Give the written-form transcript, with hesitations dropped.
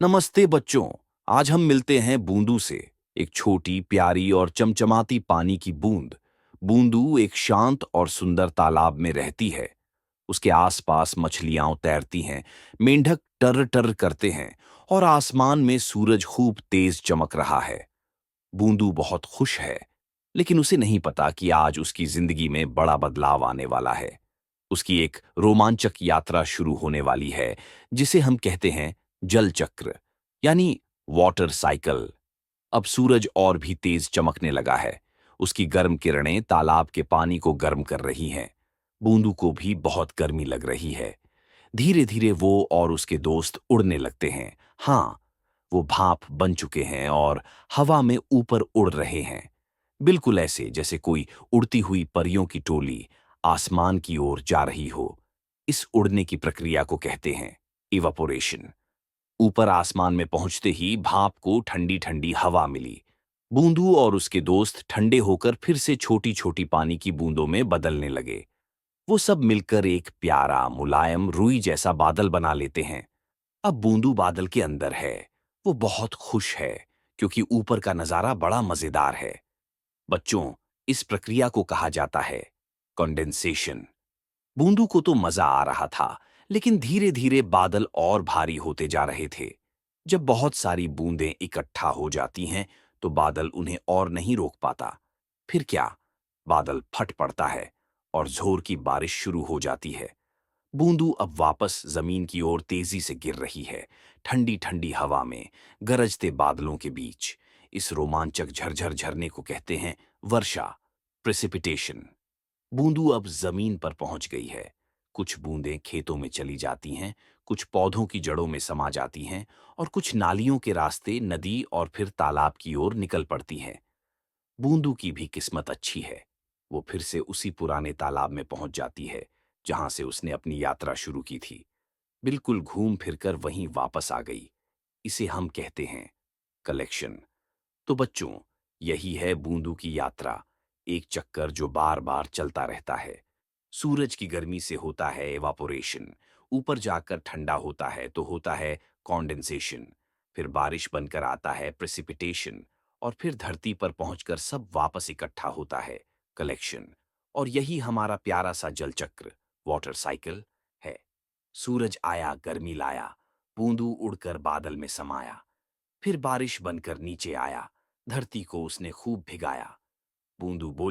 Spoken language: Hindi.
नमस्ते बच्चों। आज हम मिलते हैं बूंदू से। एक छोटी प्यारी और चमचमाती पानी की बूंद। बूंदू एक शांत और सुंदर तालाब में रहती है। उसके आसपास मछलियां तैरती हैं, मेंढक टर टर करते हैं और आसमान में सूरज खूब तेज चमक रहा है। बूंदू बहुत खुश है, लेकिन उसे नहीं पता कि आज उसकी जिंदगी में बड़ा बदलाव आने वाला है। उसकी एक रोमांचक यात्रा शुरू होने वाली है, जिसे हम कहते हैं जल चक्र, यानी वाटर साइकिल। अब सूरज और भी तेज चमकने लगा है। उसकी गर्म किरणें तालाब के पानी को गर्म कर रही हैं। बूंदू को भी बहुत गर्मी लग रही है। धीरे धीरे वो और उसके दोस्त उड़ने लगते हैं। हाँ, वो भाप बन चुके हैं और हवा में ऊपर उड़ रहे हैं, बिल्कुल ऐसे जैसे कोई उड़ती हुई परियों की टोली आसमान की ओर जा रही हो। इस उड़ने की प्रक्रिया को कहते हैं इवापोरेशन। ऊपर आसमान में पहुंचते ही भाप को ठंडी ठंडी हवा मिली। बूंदू और उसके दोस्त ठंडे होकर फिर से छोटी छोटी पानी की बूंदों में बदलने लगे। वो सब मिलकर एक प्यारा मुलायम रुई जैसा बादल बना लेते हैं। अब बूंदू बादल के अंदर है। वो बहुत खुश है, क्योंकि ऊपर का नजारा बड़ा मजेदार है। बच्चों, इस प्रक्रिया को कहा जाता है कंडेंसेशन। बूंदू को तो मजा आ रहा था, लेकिन धीरे धीरे बादल और भारी होते जा रहे थे। जब बहुत सारी बूंदें इकट्ठा हो जाती हैं, तो बादल उन्हें और नहीं रोक पाता। फिर क्या, बादल फट पड़ता है और जोर की बारिश शुरू हो जाती है। बूंदू अब वापस जमीन की ओर तेजी से गिर रही है, ठंडी ठंडी हवा में, गरजते बादलों के बीच। इस रोमांचक झरझर झरने को कहते हैं वर्षा, प्रेसिपिटेशन। बूंदू अब जमीन पर पहुंच गई है। कुछ बूंदें खेतों में चली जाती हैं, कुछ पौधों की जड़ों में समा जाती हैं और कुछ नालियों के रास्ते नदी और फिर तालाब की ओर निकल पड़ती हैं। बूंदू की भी किस्मत अच्छी है। वो फिर से उसी पुराने तालाब में पहुंच जाती है, जहां से उसने अपनी यात्रा शुरू की थी। बिल्कुल घूम फिरकर वहीं वापस आ गई। इसे हम कहते हैं कलेक्शन। तो बच्चों, यही है बूंदू की यात्रा। एक चक्कर जो बार बार चलता रहता है। सूरज की गर्मी से होता है एवापोरेशन, ऊपर जाकर ठंडा होता है तो होता है कॉन्डेंसेशन, फिर बारिश बनकर आता है प्रेसिपिटेशन, और फिर धरती पर पहुंचकर सब वापस इकट्ठा होता है कलेक्शन। और यही हमारा प्यारा सा जल चक्र, वाटर साइकिल है। सूरज आया, गर्मी लाया, बूंदू उड़कर बादल में समाया, फिर बारिश बनकर नीचे आया, धरती को उसने खूब भिगाया। बूंदू बोली,